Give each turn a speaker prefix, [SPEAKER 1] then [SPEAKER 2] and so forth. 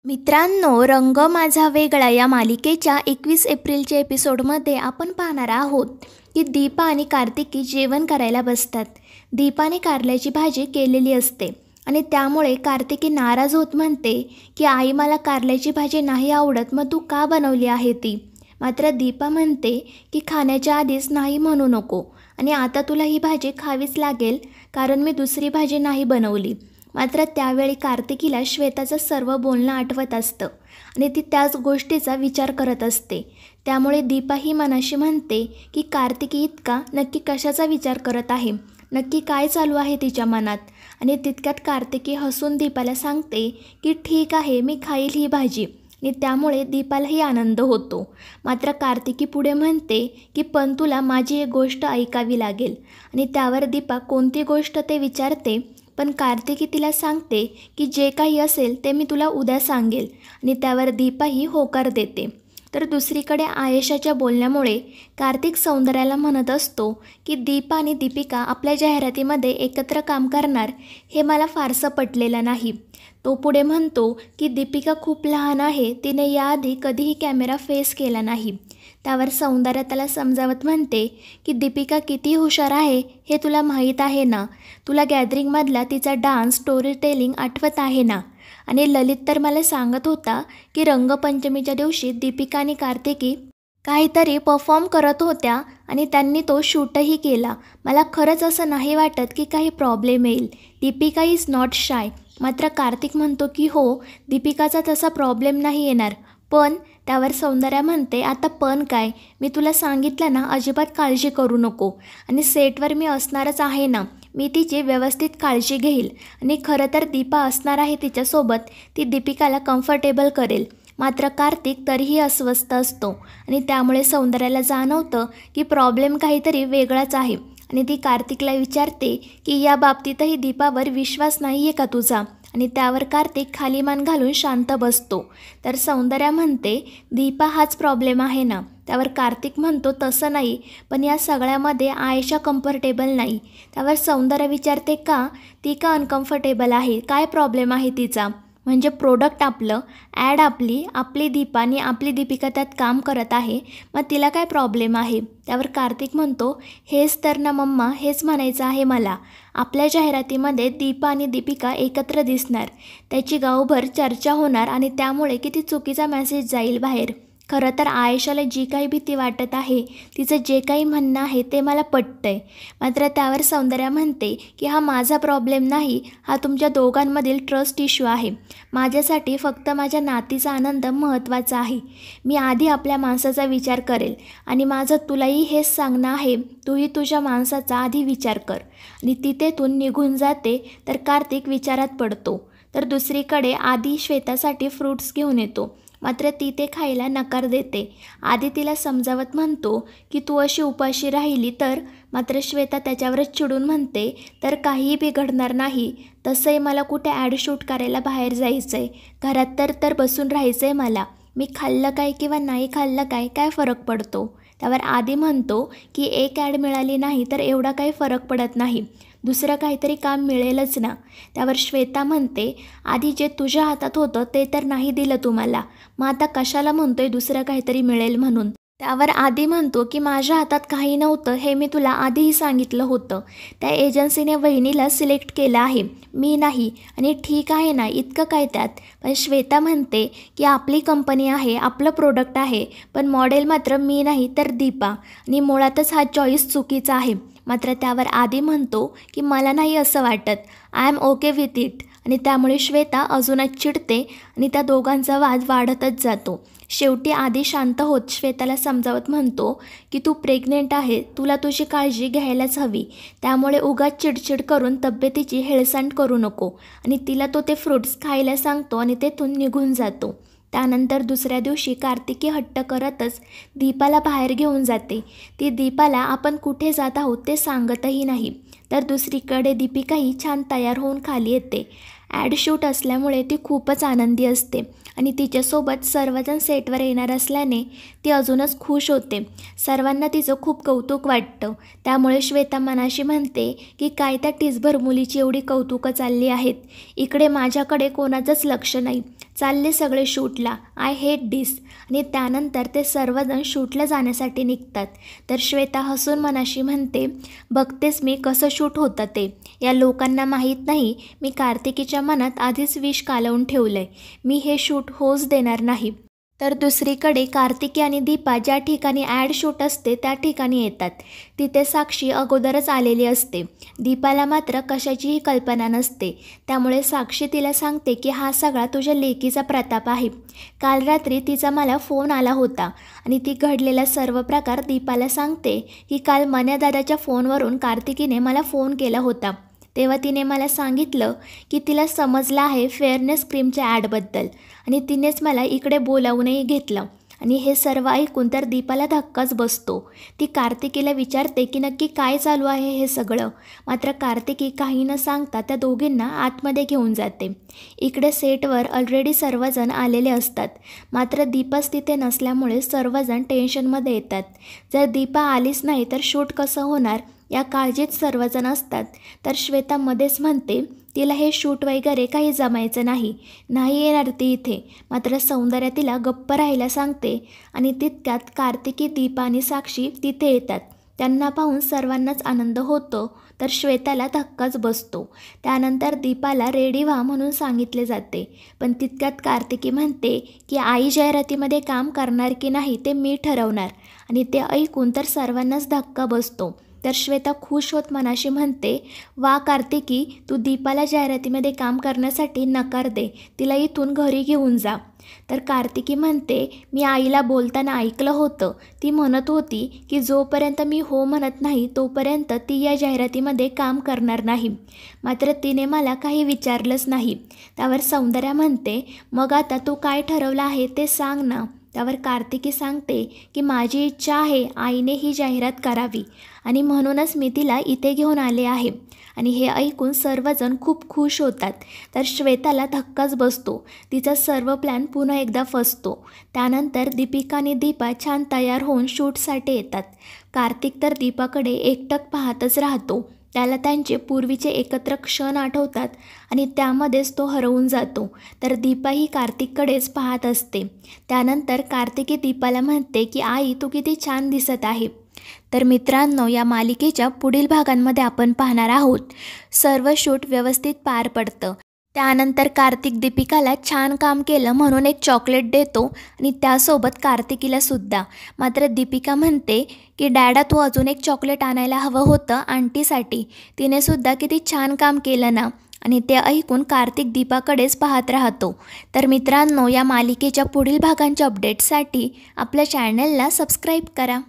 [SPEAKER 1] मित्रांनो, रंग माझा वेगळा या मालिकेच्या 21 एप्रिलच्या एपिसोडमध्ये आपण पाहणार आहोत की दीपा आणि कार्तिकी जेवण करायला बसतात. दीपाने कारल्याची भाजी केलेली असते आणि त्यामुळे कार्तिकी नाराज होत म्हणते की आई, मला कारल्याची भाजी नाही आवडत, मग तू का बनवली आहे ती. मात्र दीपा म्हणते की खाण्याच्या आधीच नाही म्हणू नको आणि आता तुला ही भाजी खावीच लागेल कारण मी दुसरी भाजी नाही बनवली. मात्र त्यावेळी कार्तिकीला श्वेताचं सर्व बोलणं आठवत असतं आणि ती त्याच गोष्टीचा विचार करत असते. त्यामुळे दीपा ही मनाशी म्हणते की कार्तिकी इतका नक्की कशाचा विचार करत आहे, नक्की काय चालू आहे तिच्या मनात. आणि तितक्यात कार्तिकी हसून दीपाला सांगते की ठीक आहे, मी खाईल ही भाजी आणि त्यामुळे दीपालाही आनंद होतो. मात्र कार्तिकी पुढे म्हणते की पण तुला माझी एक गोष्ट ऐकावी लागेल आणि त्यावर दीपा कोणती गोष्ट ते विचारते. पण कार्तिकी तिला सांगते की जे काही असेल ते मी तुला उद्या सांगेल आणि त्यावर दीपाही होकार देते. तर दुसरीकडे आयेशाच्या बोलण्यामुळे कार्तिक सौंदर्याला म्हणत असतो की दीपा आणि दीपिका आपल्या जाहिरातीमध्ये एकत्र काम करणार हे मला फारसं पटलेलं नाही. तो पुढे म्हणतो की दीपिका खूप लहान आहे, तिने याआधी कधीही कॅमेरा फेस केला नाही. त्यावर सौंदर्या त्याला समजावत म्हणते की दीपिका किती हुशार आहे हे तुला माहीत आहे ना, तुला गॅदरिंगमधला तिचा डान्स, स्टोरी टेलिंग आठवत आहे ना. आणि ललित तर मला सांगत होता की रंगपंचमीच्या दिवशी दीपिका आणि कार्तिकी काहीतरी परफॉर्म करत होत्या आणि त्यांनी तो शूटही केला. मला खरंच असं नाही वाटत की काही प्रॉब्लेम येईल. Deepika is not shy. मात्र कार्तिक म्हणतो की हो, दीपिकाचा तसा प्रॉब्लेम नाही येणार. पण त्यावर सौंदर्या म्हणते, आता पण काय, मी तुला सांगितलं ना, अजिबात काळजी करू नको आणि सेटवर मी असणारच आहे ना, मी तिची व्यवस्थित काळजी घेईल आणि खरं तर दीपा असणार आहे तिच्यासोबत, ती दीपिकाला कम्फर्टेबल करेल. मात्र कार्तिक तरीही अस्वस्थ असतो आणि त्यामुळे सौंदर्याला जाणवतं की प्रॉब्लेम काहीतरी वेगळाच आहे आणि ती कार्तिकला विचारते की या बाबतीतही दीपावर विश्वास नाही आहे का तुझा. आणि त्यावर कार्तिक खाली मान घालून शांत बसतो. तर सौंदर्या म्हणते दीपा हाच प्रॉब्लेम आहे ना. त्यावर कार्तिक म्हणतो तसं नाही, पण या सगळ्यामध्ये आयेशा कम्फर्टेबल नाही. त्यावर सौंदर्या विचारते का, ती का अनकम्फर्टेबल आहे, काय प्रॉब्लेम आहे तिचा. म्हणजे प्रोडक्ट आपलं, ॲड आपली दीपा आणि आपली दीपिका त्यात काम करत आहे, मग तिला काय प्रॉब्लेम आहे. त्यावर कार्तिक म्हणतो हेच तर ना मम्मा, हेच म्हणायचं आहे मला. आपल्या जाहिरातीमध्ये दीपा आणि दीपिका एकत्र दिसणार, त्याची गावभर चर्चा होणार आणि त्यामुळे किती चुकीचा मेसेज जाईल बाहेर. खरं तर आयेशाला जी काही भीती वाटत आहे, तिचं जे काही म्हणणं आहे ते मला पटतं आहे. मात्र त्यावर सौंदर्या म्हणते की हा माझा प्रॉब्लेम नाही, हा तुमच्या दोघांमधील ट्रस्ट इश्यू आहे. माझ्यासाठी फक्त माझ्या नातीचा आनंद महत्त्वाचा आहे. मी आधी आपल्या माणसाचा विचार करेल आणि माझं तुलाही हेच सांगणं आहे, तूही तुझ्या माणसाचा आधी विचार कर. आणि ती तेथून निघून जाते. तर कार्तिक विचारात पडतो. तर दुसरीकडे आधी श्वेतासाठी फ्रूट्स घेऊन येतो. मात्र ती ते खायला नकार देते. आधी तिला समजावत म्हणतो की तू अशी उपाशी राहिली तर. मात्र श्वेता त्याच्यावरच चिडून म्हणते तर काहीही बिघडणार नाही, तसंही मला कुठे ॲड शूट करायला बाहेर जायचं आहे, घरात तर बसून राहायचं आहे मला. मी खाल्लं काय किंवा नाही खाल्लं काय फरक पडतो. त्यावर आधी म्हणतो की एक ॲड मिळाली नाही तर एवढा काही फरक पडत नाही, दुसरं काहीतरी काम मिळेलच ना. त्यावर श्वेता म्हणते आधी जे तुझ्या हातात होतं ते तर नाही दिलं तुम्हाला, मग आता कशाला म्हणतोय दुसरं काहीतरी मिळेल म्हणून. त्यावर आधी म्हणतो की माझ्या हातात काही नव्हतं हे मी तुला आधीही सांगितलं होतं. त्या एजन्सीने वहिनीला सिलेक्ट केलं आहे, मी नाही. आणि ठीक आहे ना, इतकं काय त्यात. पण श्वेता म्हणते की आपली कंपनी आहे, आपलं प्रोडक्ट आहे, पण मॉडेल मात्र मी नाही तर दीपा, आणि मुळातच हा चॉईस चुकीचा आहे. मात्र त्यावर आधी म्हणतो की मला नाही असं वाटत, I am okay with it. आणि त्यामुळे श्वेता अजूनच चिडते आणि त्या दोघांचा वाद वाढतच जातो. शेवटी आधी शांत होत श्वेताला समजावत म्हणतो की तू प्रेग्नेंट आहे, तुला तुझी काळजी घ्यायलाच हवी, त्यामुळे उगाच चिडचिड करून तब्येतीची हेळसांड करू नको. आणि तिला तो ते फ्रूट्स खायला सांगतो आणि तेथून निघून जातो. त्यानंतर दुसऱ्या दिवशी कार्तिकी हट्ट करतच दीपाला बाहेर घेऊन जाते. ती दीपाला आपण कुठे जात आहोत ते सांगतही नाही. तर दुसरीकडे दीपिकाही छान तयार होऊन खाली येते. ॲड शूट असल्यामुळे ती खूपच आनंदी असते आणि तिच्यासोबत सर्वजण सेटवर येणार असल्याने ती अजूनच खुश होते. सर्वांना तिचं खूप कौतुक वाटतं. त्यामुळे श्वेता मनाशी म्हणते की काय त्या टिसभर मुलीची एवढी कौतुकं चालली आहेत, इकडे माझ्याकडे कोणाचंच लक्ष नाही. चालले सगळे शूटला, आय हेट दिस. आणि त्यानंतर ते सर्वजण शूटला जाण्यासाठी निघतात. तर श्वेता हसून मनाशी म्हणते, बघतेस मी कसं शूट होतं ते. या लोकांना माहीत नाही मी कार्तिकीच्या मनात आधीच विष कालवून ठेवलंय. मी हे शूट होऊच देणार नाही. तर दुसरीकडे कार्तिकी आणि दीपा ज्या ठिकाणी ॲड शूट असते त्या ठिकाणी येतात. तिथे साक्षी अगोदरच आलेली असते. दीपाला मात्र कशाचीही कल्पना नसते. त्यामुळे साक्षी तिला सांगते की हा सगळा तुझ्या लेकीचा प्रताप आहे. काल रात्री तिचा मला फोन आला होता आणि ती घडलेला सर्व प्रकार दीपाला सांगते की काल मन्यादादाच्या फोनवरून कार्तिकीने मला फोन केला होता. तेव्हा तिने मला सांगितलं की तिला समजलं आहे फेअरनेस क्रीमच्या ॲडबद्दल आणि तिनेच मला इकडे बोलावूनही घेतलं. आणि हे सर्व ऐकून तर दीपाला धक्काच बसतो. ती कार्तिकीला विचारते की नक्की काय चालू आहे हे सगळं. मात्र कार्तिकी काही न सांगता त्या दोघींना आतमध्ये घेऊन जाते. इकडे सेटवर ऑलरेडी सर्वजण आलेले असतात. मात्र दीपाच तिथे नसल्यामुळे सर्वजण टेन्शनमध्ये येतात. जर दीपा आलीच नाही तर शूट कसं होणार या काळजीत सर्वजण असतात. तर श्वेता मध्येच म्हणते तिला हे शूट वगैरे काही जमायचं नाही येणार ती इथे. मात्र सौंदर्या तिला गप्प राहायला सांगते आणि तितक्यात कार्तिकी, दीपा आणि साक्षी तिथे येतात. त्यांना पाहून सर्वांनाच आनंद होतो. तर श्वेताला धक्काच बसतो. त्यानंतर दीपाला रेडी व्हा म्हणून सांगितले जाते. पण तितक्यात कार्तिकी म्हणते की आई जाहिरातीमध्ये काम करणार की नाही ते मी ठरवणार. आणि ते ऐकून तर सर्वांनाच धक्का बसतो. तर श्वेता खुश होत मनाशी म्हणते, वा कार्तिकी, तू दीपाला जाहिरातीमध्ये काम करण्यासाठी नकार दे. तिला इथून घरी घेऊन जा. तर कार्तिकी म्हणते, मी आईला बोलताना ऐकलं होतं. ती म्हणत होती की जोपर्यंत मी हो म्हणत नाही तोपर्यंत ती या जाहिरातीमध्ये काम करणार नाही. मात्र तिने मला काही विचारलंच नाही. त्यावर सौंदर्या म्हणते, मग आता तू काय ठरवलं आहे ते सांग ना. त्यावर कार्तिकी सांगते की माझी इच्छा आहे आईने ही जाहिरात करावी आणि म्हणूनच मी तिला इथे घेऊन आले आहे. आणि हे ऐकून सर्वजण खूप खुश होतात. तर श्वेताला धक्काच बसतो. तिचा सर्व प्लॅन पुन्हा एकदा फसतो. त्यानंतर दीपिका आणि दीपा छान तयार होऊन शूटसाठी येतात. कार्तिक तर दीपाकडे एकटक पाहतच राहतो. त्याला त्यांचे पूर्वीचे एकत्र क्षण आठवतात आणि त्यामध्येच तो हरवून जातो. तर दीपा ही कार्तिककडेच पाहत असते. त्यानंतर कार्तिकी दीपाला म्हणते की आई, तू किती छान दिसत आहे. तर मित्रांनो, या मालिकेच्या पुढील भागांमध्ये आपण पाहणार आहोत सर्व शूट व्यवस्थित पार पडतं. त्यानंतर कार्तिक दीपिकाला छान काम केलं म्हणून एक चॉकलेट देतो आणि त्यासोबत कार्तिकीला सुद्धा. मात्र दीपिका म्हणते की डॅडा, तू अजून एक चॉकलेट आणायला हवं होतं आंटीसाठी. तिने सुद्धा किती छान काम केलं ना. आणि ते ऐकून कार्तिक दीपाकडेच पाहत राहतो. तर मित्रांनो, या मालिकेच्या पुढील भागांच्या अपडेट्ससाठी आपल्या चॅनलला सबस्क्राईब करा.